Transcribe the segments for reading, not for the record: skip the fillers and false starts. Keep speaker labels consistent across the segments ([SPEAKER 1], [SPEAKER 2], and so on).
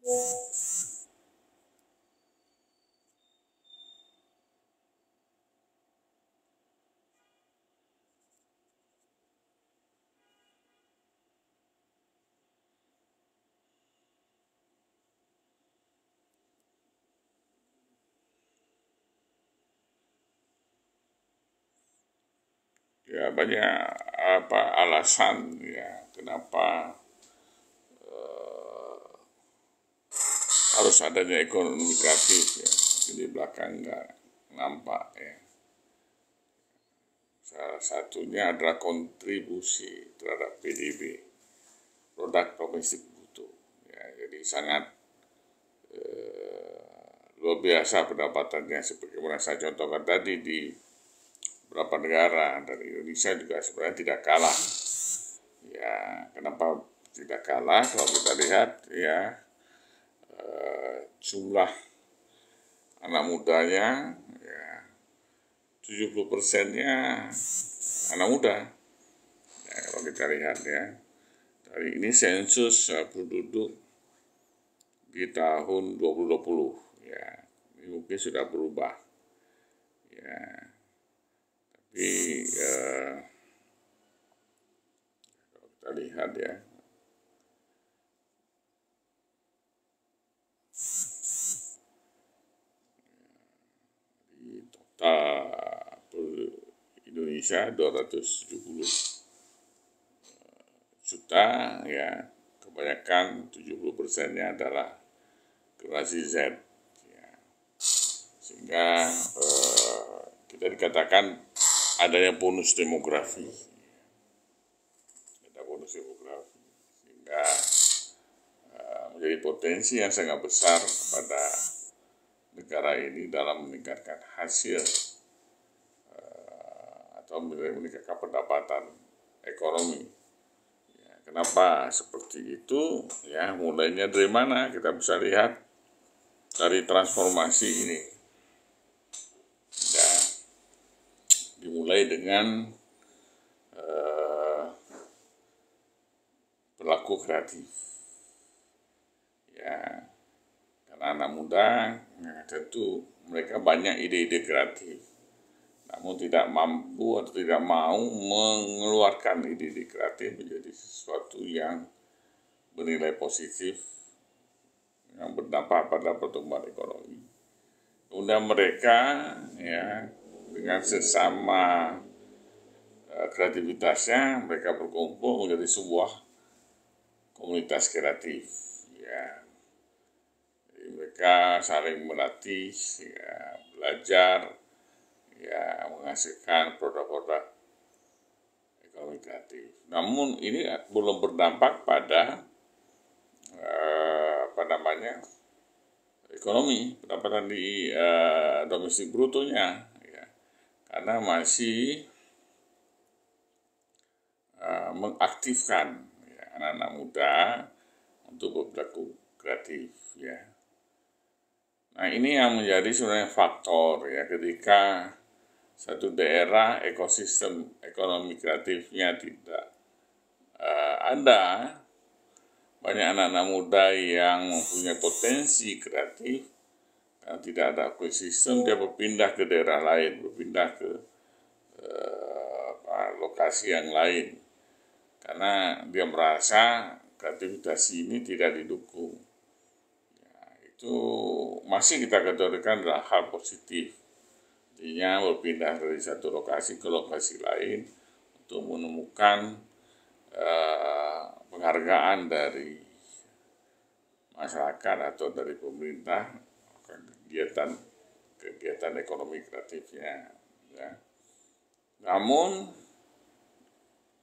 [SPEAKER 1] Ya banyak alasan ya kenapa harus adanya ekonomi kreatif ya. Di belakang nggak nampak ya. Salah satunya adalah kontribusi terhadap PDB, produk domestik bruto. Ya, jadi sangat luar biasa pendapatannya sebagaimana saya contohkan tadi di beberapa negara, dan Indonesia juga sebenarnya tidak kalah. Ya, kenapa tidak kalah? Kalau kita lihat ya jumlah anak mudanya ya 70%-nya anak muda. Ya, kalau kita lihat ya, dari ini sensus penduduk di tahun 2020 ya, ini mungkin sudah berubah ya, tapi kalau kita lihat ya, di total Indonesia 270 juta ya, kebanyakan 70%-nya adalah generasi Z ya. Sehingga kita dikatakan adanya bonus demografi, ada bonus demografi, sehingga menjadi potensi yang sangat besar pada negara ini dalam meningkatkan hasil atau meningkatkan pendapatan ekonomi. Ya, kenapa seperti itu? Ya, mulainya dari mana? Kita bisa lihat dari transformasi ini. Ya, dimulai dengan perilaku kreatif. Ya, karena anak muda ya, tentu mereka banyak ide-ide kreatif, namun tidak mampu atau tidak mau mengeluarkan ide-ide kreatif menjadi sesuatu yang bernilai positif yang berdampak pada pertumbuhan ekonomi. Kemudian mereka ya dengan sesama kreativitasnya mereka berkumpul menjadi sebuah komunitas kreatif ya. Jadi mereka saling melatih ya, belajar ya, menghasilkan produk-produk ekonomi kreatif. Namun ini belum berdampak pada ekonomi, pendapatan di domestik brutonya ya, karena masih mengaktifkan ya, anak-anak muda untuk berperilaku kreatif ya. Nah, ini yang menjadi sebenarnya faktor ya, ketika satu daerah ekosistem ekonomi kreatifnya tidak ada, banyak anak-anak muda yang mempunyai potensi kreatif, karena tidak ada ekosistem, dia berpindah ke daerah lain, berpindah ke lokasi yang lain, karena dia merasa kreativitas ini tidak didukung. Ya, itu masih kita kategorikan adalah hal positif. Artinya berpindah dari satu lokasi ke lokasi lain untuk menemukan penghargaan dari masyarakat atau dari pemerintah kegiatan ekonomi kreatifnya ya. Namun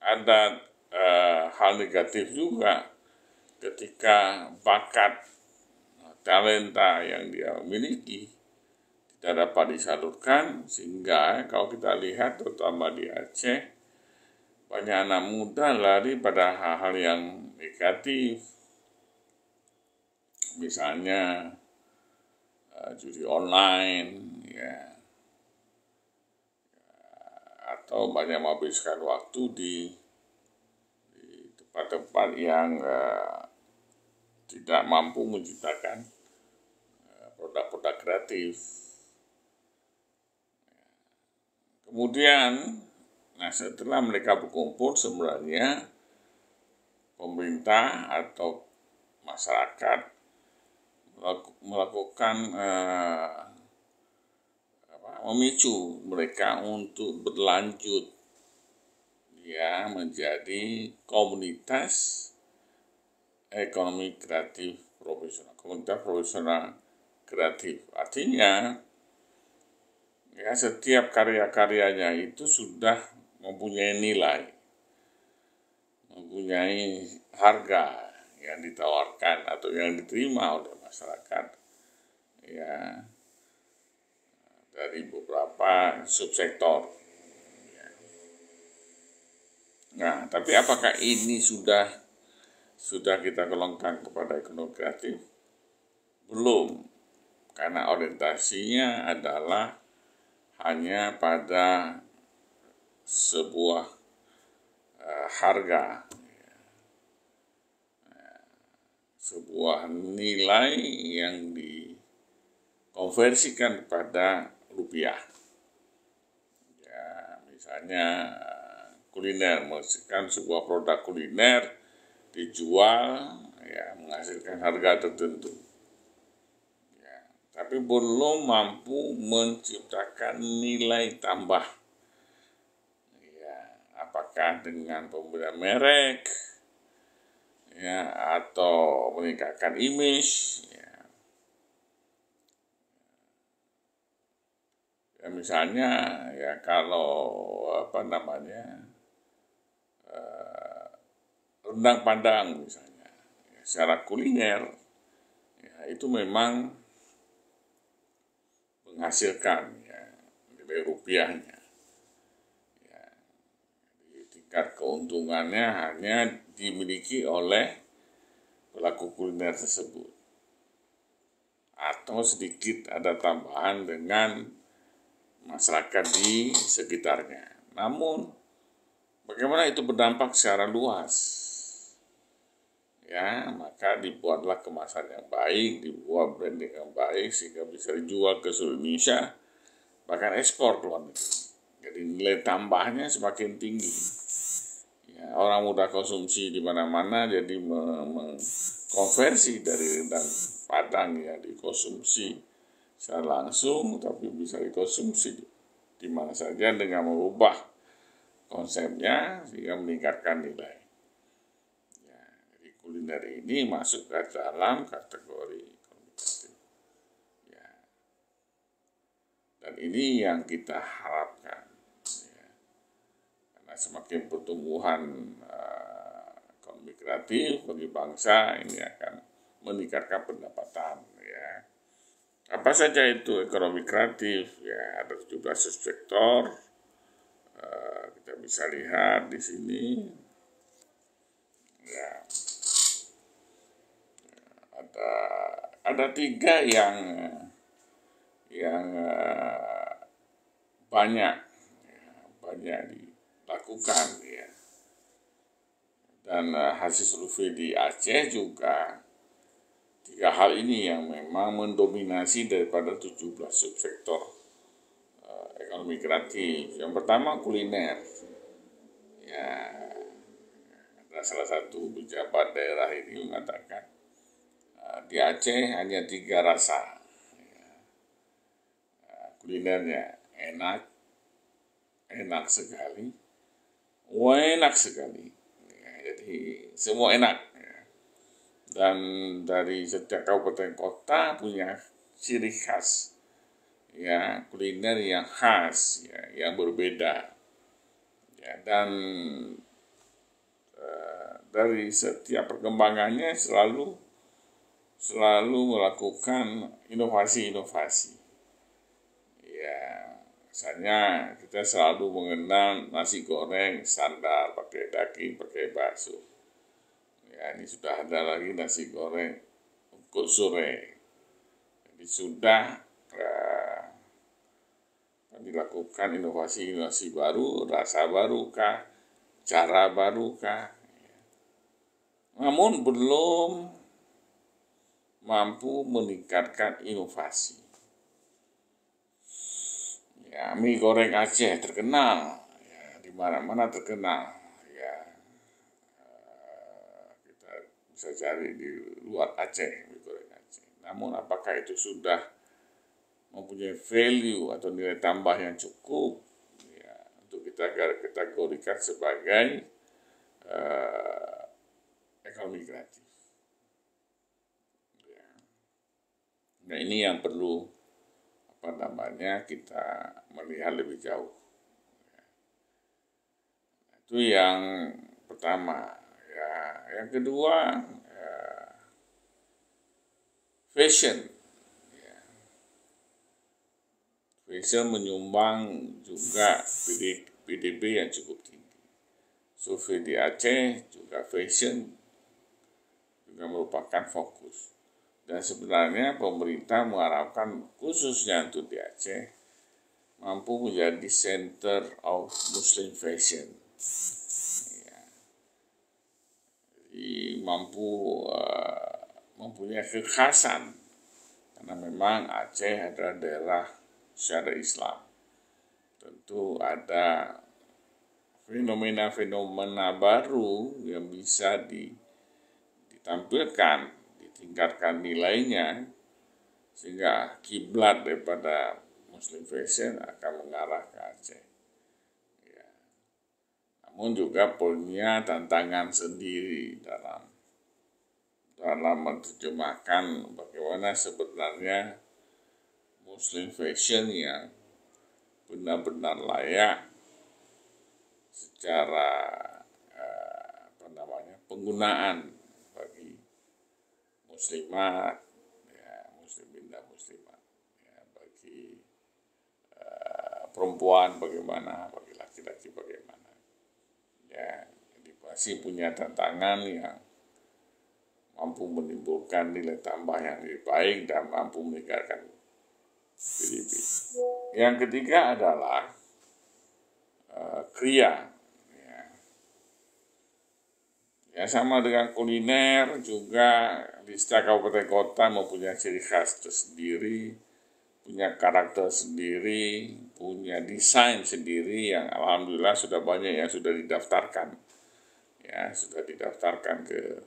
[SPEAKER 1] ada hal negatif juga ketika bakat talenta yang dia miliki tidak dapat disalurkan, sehingga kalau kita lihat terutama di Aceh, banyak anak muda lari pada hal-hal yang negatif, misalnya judi online ya, atau banyak menghabiskan waktu di tempat-tempat yang tidak mampu menciptakan produk-produk kreatif. Kemudian, setelah mereka berkumpul, sebenarnya pemerintah atau masyarakat melakukan memicu mereka untuk berlanjut menjadi komunitas ekonomi kreatif profesional, komunitas profesional kreatif. Artinya setiap karya-karyanya itu sudah mempunyai nilai, mempunyai harga yang ditawarkan atau yang diterima oleh masyarakat dari beberapa subsektor. Nah, tapi apakah ini sudah kita golongkan kepada ekonomi kreatif? Belum, karena orientasinya adalah hanya pada sebuah harga, sebuah nilai yang dikonversikan kepada rupiah. Misalnya kuliner, menghasilkan sebuah produk kuliner dijual menghasilkan harga tertentu. Tapi belum mampu menciptakan nilai tambah. Apakah dengan pemberian merek atau meningkatkan image. Misalnya kalau rendang Padang misalnya, secara kuliner itu memang menghasilkan nilai rupiahnya. Tingkat keuntungannya hanya dimiliki oleh pelaku kuliner tersebut, atau sedikit ada tambahan dengan masyarakat di sekitarnya. Namun bagaimana itu berdampak secara luas? Maka dibuatlah kemasan yang baik, dibuat branding yang baik sehingga bisa dijual ke seluruh Indonesia, bahkan ekspor ke luar negeri. Jadi nilai tambahnya semakin tinggi. Orang mudah konsumsi di mana-mana, jadi mengkonversi dari rendang Padang yang dikonsumsi secara langsung, tapi bisa dikonsumsi di mana saja dengan mengubah konsepnya sehingga meningkatkan nilai. Jadi kuliner ini masuk ke dalam kategori ekonomi kreatif. Dan ini yang kita harapkan. Karena semakin pertumbuhan ekonomi kreatif bagi bangsa, ini akan meningkatkan pendapatan. Apa saja itu ekonomi kreatif? Ada 17 subsektor. Kita bisa lihat di sini. Ada 3 yang banyak dilakukan dan hasil survei di Aceh juga 3 hal ini yang memang mendominasi daripada 17 subsektor ekonomi kreatif. Yang pertama kuliner. Ada salah satu pejabat daerah ini mengatakan di Aceh hanya 3 rasa. Kulinernya enak sekali, enak sekali. Jadi semua enak. Dan dari setiap kabupaten kota punya ciri khas, kuliner yang khas, yang berbeda. Dan dari setiap perkembangannya selalu melakukan inovasi-inovasi. Misalnya kita selalu mengenal nasi goreng standar pakai daging, pakai bakso. Ini sudah ada lagi nasi goreng ukut sore. Jadi sudah dilakukan inovasi-inovasi baru, rasa barukah, cara barukah. Namun belum mampu meningkatkan inovasi. Ya, mie goreng Aceh terkenal, ya, di mana-mana terkenal. Ya, kita bisa cari di luar Aceh, mie goreng Aceh. Namun apakah itu sudah mempunyai value atau nilai tambah yang cukup ya, untuk kita kategorikan sebagai ekonomi kreatif. Ya. Nah, ini yang perlu kita melihat lebih jauh. Itu yang pertama. Ya, yang kedua, fashion. Ya. Fashion menyumbang juga PDB yang cukup tinggi. Survei di Aceh juga fashion juga merupakan fokus. Dan sebenarnya pemerintah mengharapkan khususnya untuk di Aceh mampu menjadi center of Muslim fashion. Ya. Jadi mempunyai kekhasan karena memang Aceh adalah daerah syariah Islam. Tentu ada fenomena-fenomena baru yang bisa ditampilkan, ditingkatkan nilainya, sehingga kiblat daripada Muslim fashion akan mengarah ke Aceh. Ya. Namun juga punya tantangan sendiri dalam menerjemahkan bagaimana sebenarnya Muslim fashion yang benar-benar layak secara penggunaan bagi muslimat, ya, muslimin dan muslimat, ya, bagi perempuan bagaimana, bagi laki-laki bagaimana. Ya, jadi pasti punya tantangan yang mampu menimbulkan nilai tambah yang lebih baik dan mampu meningkatkan PDB. Yang ketiga adalah kriya. Ya, sama dengan kuliner juga di setiap kabupaten kota mempunyai ciri khas tersendiri, punya karakter sendiri, punya desain sendiri yang alhamdulillah sudah banyak yang sudah didaftarkan. Ya, sudah didaftarkan ke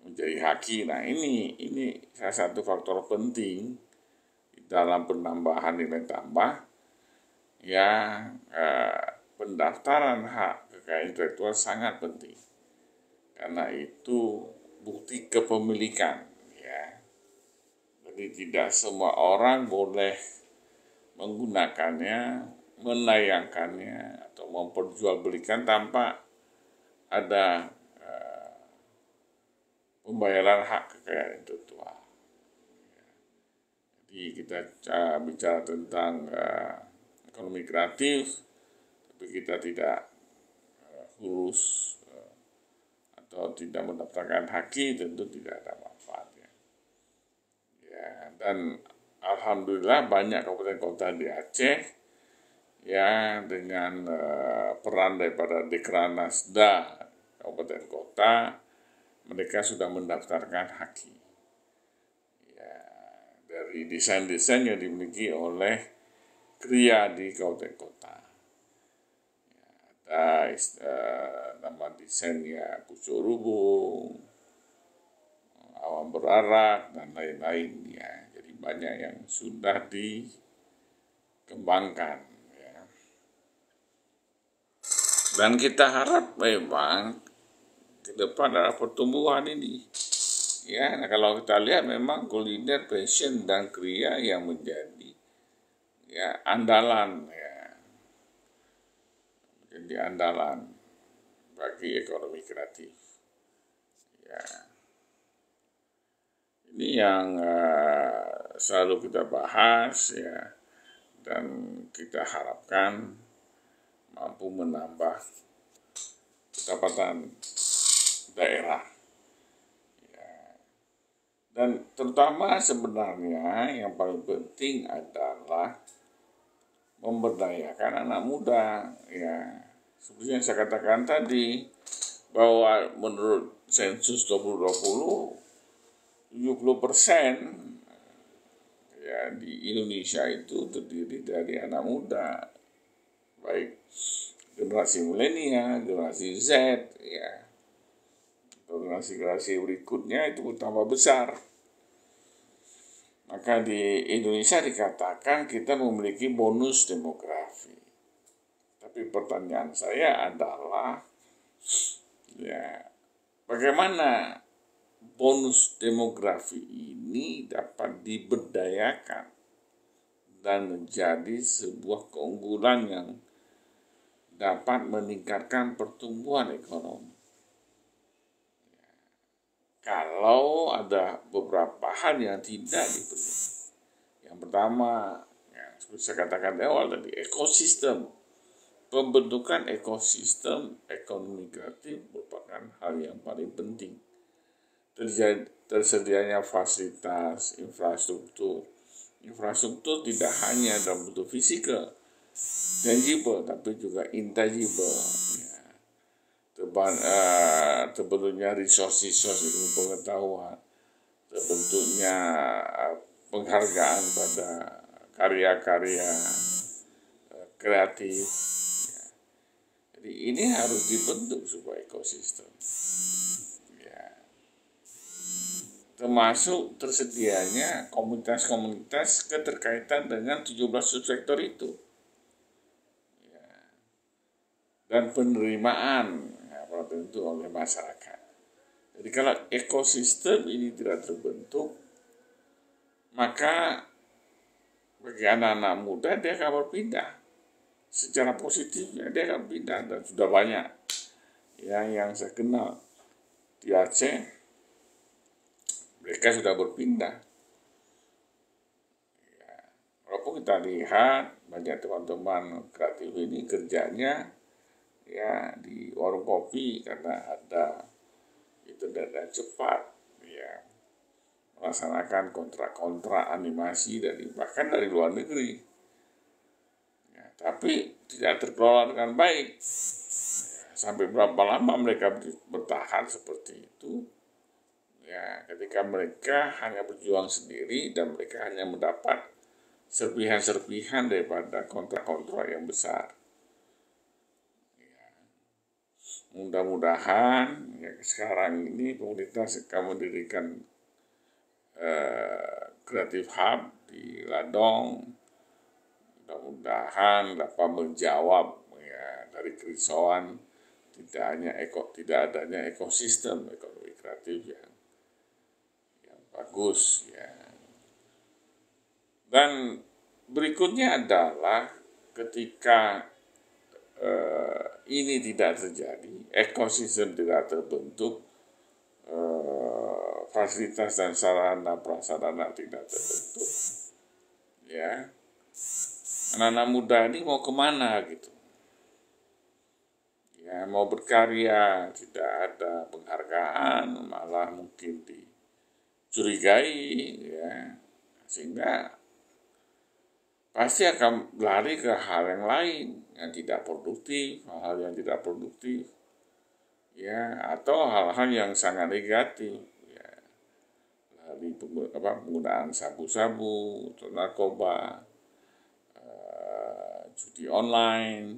[SPEAKER 1] menjadi haki. Nah, ini salah satu faktor penting dalam penambahan nilai tambah ya, pendaftaran hak kekayaan intelektual sangat penting. Karena itu bukti kepemilikan, ya. Jadi tidak semua orang boleh menggunakannya, menayangkannya atau memperjualbelikan tanpa ada pembayaran hak kekayaan intelektual. Jadi kita bicara tentang ekonomi kreatif, tapi kita tidak urus atau tidak mendaftarkan haki, tentu tidak ada manfaatnya. Ya, dan alhamdulillah banyak kabupaten kota di Aceh ya dengan peran daripada Dekranasda kabupaten kota, mereka sudah mendaftarkan haki. Ya, dari desain-desain yang dimiliki oleh kriya di kabupaten kota. Ada nama desainnya Pucuk Rubung, Awan Berarak, dan lain-lain ya. Jadi banyak yang sudah dikembangkan ya. Dan kita harap memang ke depan adalah pertumbuhan ini. Ya, nah kalau kita lihat memang kuliner, fashion, dan kriya yang menjadi ya andalan ya. Menjadi andalan bagi ekonomi kreatif. Ya. Ini yang selalu kita bahas ya, dan kita harapkan mampu menambah pendapatan daerah. Ya. Dan terutama sebenarnya yang paling penting adalah memberdayakan anak muda ya. Seperti yang saya katakan tadi, bahwa menurut sensus 2020 70% ya di Indonesia itu terdiri dari anak muda, baik generasi milenial, generasi Z, ya, generasi berikutnya itu bertambah besar. Maka di Indonesia dikatakan kita memiliki bonus demografi. Tapi pertanyaan saya adalah, ya, bagaimana bonus demografi ini dapat diberdayakan dan menjadi sebuah keunggulan yang dapat meningkatkan pertumbuhan ekonomi. Kalau ada beberapa hal yang tidak dipenuhi. Yang pertama, yang seperti saya katakan di awal tadi, ekosistem. Pembentukan ekosistem ekonomi kreatif merupakan hal yang paling penting. Tersedianya fasilitas, infrastruktur. Infrastruktur tidak hanya dalam bentuk fisikal, tangible, tapi juga intangible. Ya. Terbentuknya resource ilmu pengetahuan, terbentuknya penghargaan pada karya-karya kreatif. Ya. Jadi ini harus dibentuk sebuah ekosistem. Ya. Termasuk tersedianya komunitas-komunitas keterkaitan dengan 17 subsektor itu. Ya. Dan penerimaan tentu oleh masyarakat. Jadi kalau ekosistem ini tidak terbentuk, maka bagi anak-anak muda dia akan berpindah. Secara positifnya dia akan pindah, dan sudah banyak yang saya kenal di Aceh, mereka sudah berpindah. Ya, walaupun kita lihat banyak teman-teman kreatif ini kerjanya ya di warung kopi karena ada internet yang cepat, ya, melaksanakan kontrak-kontrak animasi bahkan dari luar negeri, ya, tapi tidak terkelola dengan baik. Ya, sampai berapa lama mereka bertahan seperti itu? Ya, ketika mereka hanya berjuang sendiri dan mereka hanya mendapat serpihan-serpihan daripada kontrak-kontrak yang besar. Mudah-mudahan ya, sekarang ini pemerintah akan mendirikan Creative Hub di Ladong. Mudah-mudahan dapat menjawab ya, dari kerisauan tidak adanya ekosistem ekonomi kreatif yang bagus, ya. Dan berikutnya adalah ketika ini tidak terjadi, ekosistem tidak terbentuk, fasilitas dan sarana prasarana tidak terbentuk, ya, anak-anak muda ini mau kemana gitu? Ya, mau berkarya tidak ada penghargaan, malah mungkin dicurigai, ya, sehingga pasti akan lari ke hal yang lain yang tidak produktif, hal-hal yang tidak produktif, ya, atau hal-hal yang sangat negatif, ya, dari penggunaan sabu-sabu, narkoba, judi online,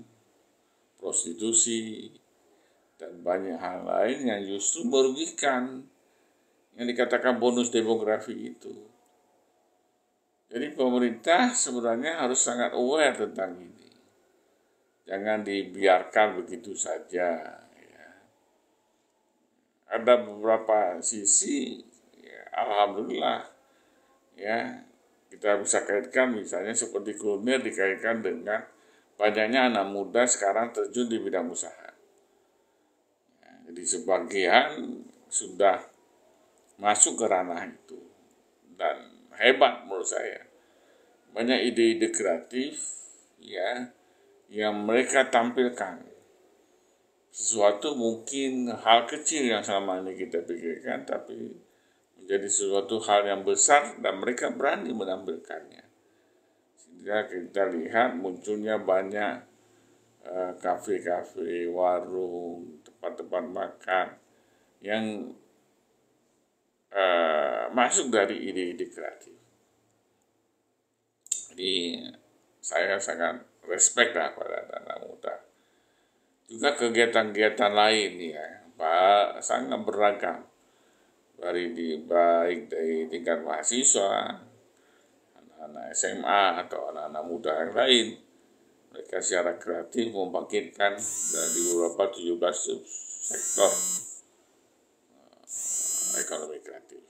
[SPEAKER 1] prostitusi, dan banyak hal lain yang justru merugikan yang dikatakan bonus demografi itu. Jadi pemerintah sebenarnya harus sangat aware tentang ini. Jangan dibiarkan begitu saja. Ya. Ada beberapa sisi, ya, alhamdulillah, ya, kita bisa kaitkan misalnya seperti kuliner dikaitkan dengan banyaknya anak muda sekarang terjun di bidang usaha. Ya, jadi sebagian sudah masuk ke ranah itu dan hebat menurut saya. Banyak ide-ide kreatif, ya, yang mereka tampilkan. Sesuatu mungkin hal kecil yang selama ini kita pikirkan, tapi menjadi sesuatu hal yang besar dan mereka berani menampilkannya. Sehingga kita lihat munculnya banyak kafe-kafe, warung, tempat-tempat makan yang masuk dari ide-ide kreatif. Jadi saya sangat respect lah pada anak muda. Juga kegiatan-kegiatan lain ya, Pak, sangat beragam. Baik dari tingkat mahasiswa, anak-anak SMA atau anak-anak muda yang lain. Mereka secara kreatif membangkitkan dari beberapa 17 sektor ekonomi kreatif.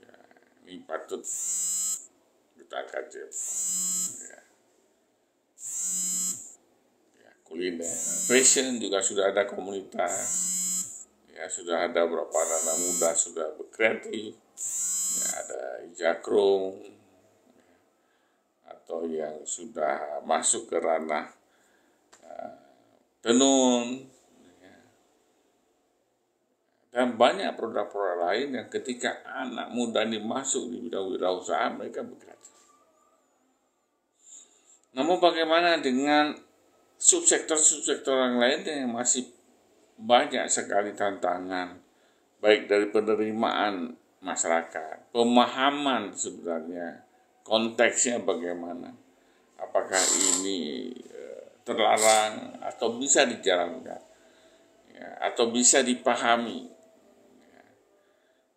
[SPEAKER 1] Ya, ini patut kita kaji. Ya, kuliner, fashion juga sudah ada komunitas. Ya, sudah ada beberapa anak muda sudah berkreatif. Ya, ada Jakrung atau yang sudah masuk ke ranah tenun. Dan banyak produk-produk lain yang ketika anak muda ini masuk di bidang wirausaha, mereka berkreatif. Namun bagaimana dengan subsektor-subsektor yang lain yang masih banyak sekali tantangan, baik dari penerimaan masyarakat, pemahaman sebenarnya, konteksnya bagaimana, apakah ini terlarang atau bisa dijalankan, ya, atau bisa dipahami.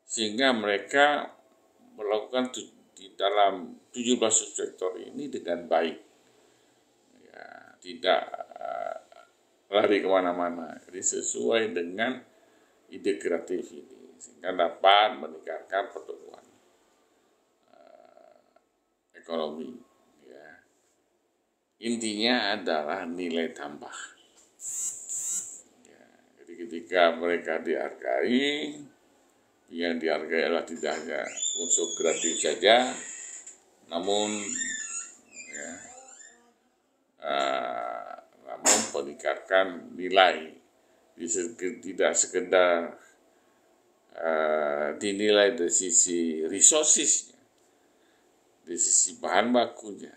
[SPEAKER 1] Sehingga mereka melakukan di dalam 17 subsektor ini dengan baik, ya, tidak lari kemana-mana, jadi sesuai dengan ide kreatif ini, sehingga dapat meningkatkan pertumbuhan ekonomi. Ya. Intinya adalah nilai tambah. Ya. Jadi ketika mereka dihargai, yang dihargai adalah tidak hanya unsur kreatif saja, namun ya, namun meningkatkan nilai, tidak sekedar dinilai dari sisi resources, dari sisi bahan bakunya,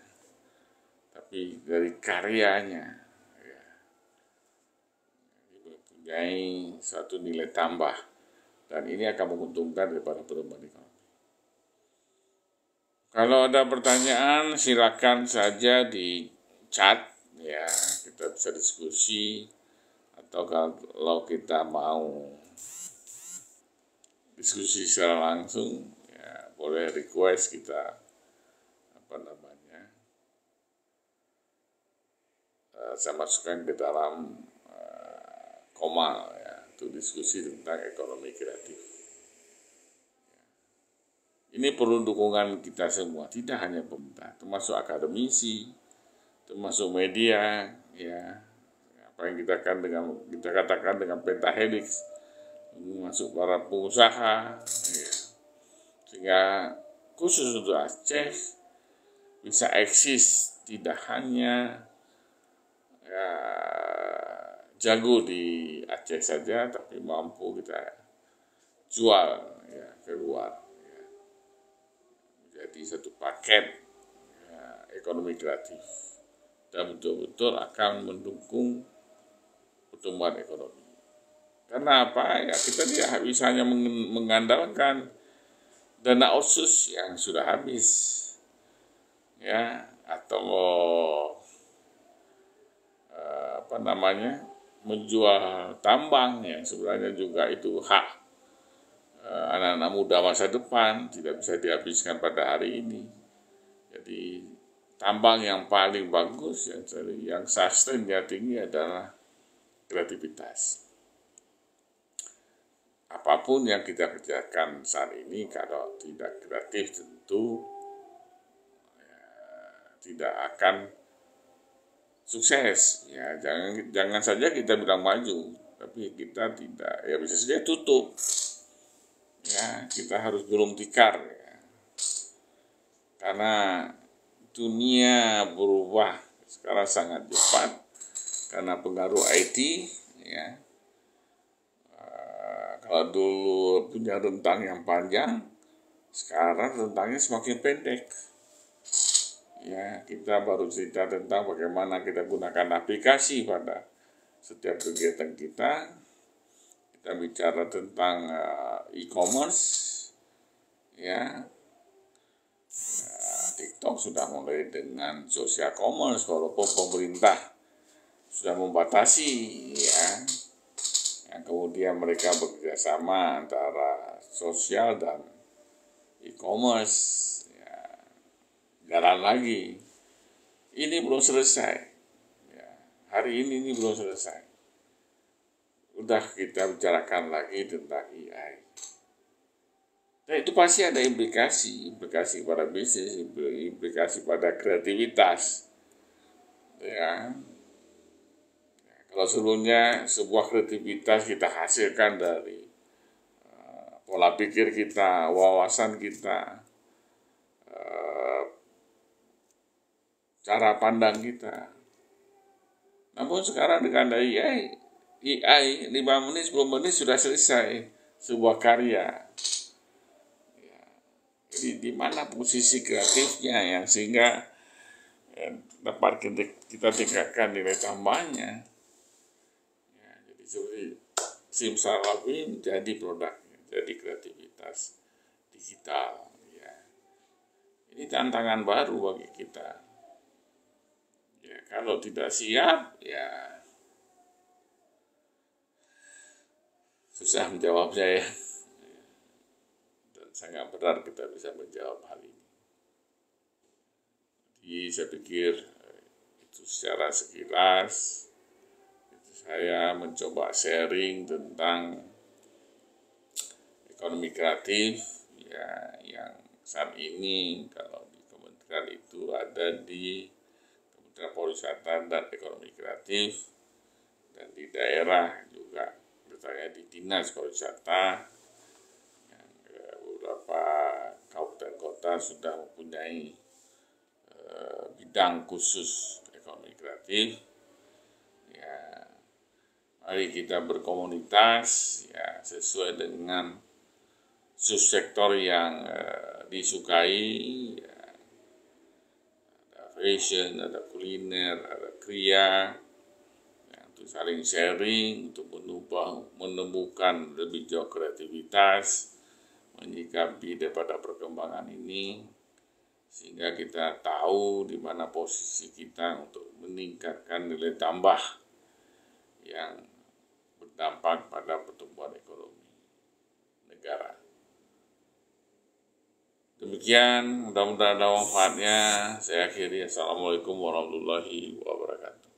[SPEAKER 1] tapi dari karyanya, ya, mempunyai suatu nilai tambah. Dan ini akan menguntungkan daripada pertumbuhan ekonomi. Kalau ada pertanyaan, silakan saja di chat, ya, kita bisa diskusi. Atau kalau kita mau diskusi secara langsung, ya, boleh request kita, saya masukkan ke dalam Komal, ya, untuk diskusi tentang ekonomi kreatif. Ini perlu dukungan kita semua, tidak hanya pemerintah, termasuk akademisi, termasuk media, ya, apa yang kita katakan dengan pentahelix, termasuk para pengusaha, ya, sehingga khusus untuk Aceh bisa eksis, tidak hanya ya, jago di Aceh saja, tapi mampu kita jual, ya, keluar, ya. Jadi satu paket, ya, ekonomi kreatif dan betul-betul akan mendukung pertumbuhan ekonomi. Karena apa? Ya, kita tidak bisa hanya mengandalkan dana otsus yang sudah habis, ya, atau menjual tambang yang sebenarnya juga itu hak anak-anak muda masa depan, tidak bisa dihabiskan pada hari ini. Jadi tambang yang paling bagus, yang sustainnya tinggi adalah kreativitas. Apapun yang kita kerjakan saat ini, kalau tidak kreatif tentu ya, tidak akan sukses. Ya, jangan saja kita bilang maju, tapi kita tidak, ya bisa saja tutup. Ya, kita harus gulung tikar, ya. Karena dunia berubah sekarang sangat cepat karena pengaruh IT, ya. Kalau dulu punya rentang yang panjang, sekarang rentangnya semakin pendek. Ya, kita baru cerita tentang bagaimana kita gunakan aplikasi pada setiap kegiatan kita kita bicara tentang e-commerce, ya, TikTok sudah mulai dengan social commerce, walaupun pemerintah sudah membatasi, ya. Yang kemudian mereka bekerjasama antara sosial dan e-commerce, ya, jalan lagi. Ini belum selesai, ya. Hari ini belum selesai. Udah kita bicarakan lagi tentang AI. Dan itu pasti ada implikasi pada bisnis, implikasi pada kreativitas, ya. Kalau sebelumnya sebuah kreativitas kita hasilkan dari pola pikir kita, wawasan kita, cara pandang kita. Namun sekarang dengan AI 5 menit, 10 menit sudah selesai sebuah karya. Ya. Jadi di mana posisi kreatifnya yang sehingga dapat kita tingkatkan nilai tambahnya. Ya, jadi seperti simsalabim menjadi produknya, jadi kreativitas digital. Ya. Ini tantangan baru bagi kita. Ya, kalau tidak siap, ya susah menjawabnya, ya. Dan sangat berat kita bisa menjawab hal ini. Jadi saya pikir itu secara sekilas itu saya mencoba sharing tentang ekonomi kreatif, ya, yang saat ini kalau di kementerian itu ada di Kementerian Pariwisata dan Ekonomi Kreatif, dan di daerah juga misalnya di Dinas Pariwisata, yang beberapa kabupaten kota sudah mempunyai bidang khusus ekonomi kreatif. Ya, mari kita berkomunitas, ya, sesuai dengan subsektor yang disukai, ya. Ada fashion, ada kuliner, ada kria, ya, untuk saling sharing, untuk menemukan lebih jauh kreativitas, menyikapi daripada perkembangan ini, sehingga kita tahu di mana posisi kita untuk meningkatkan nilai tambah yang berdampak pada pertumbuhan ekonomi negara. Demikian, mudah-mudahan ada manfaatnya. Saya akhiri. Assalamualaikum warahmatullahi wabarakatuh.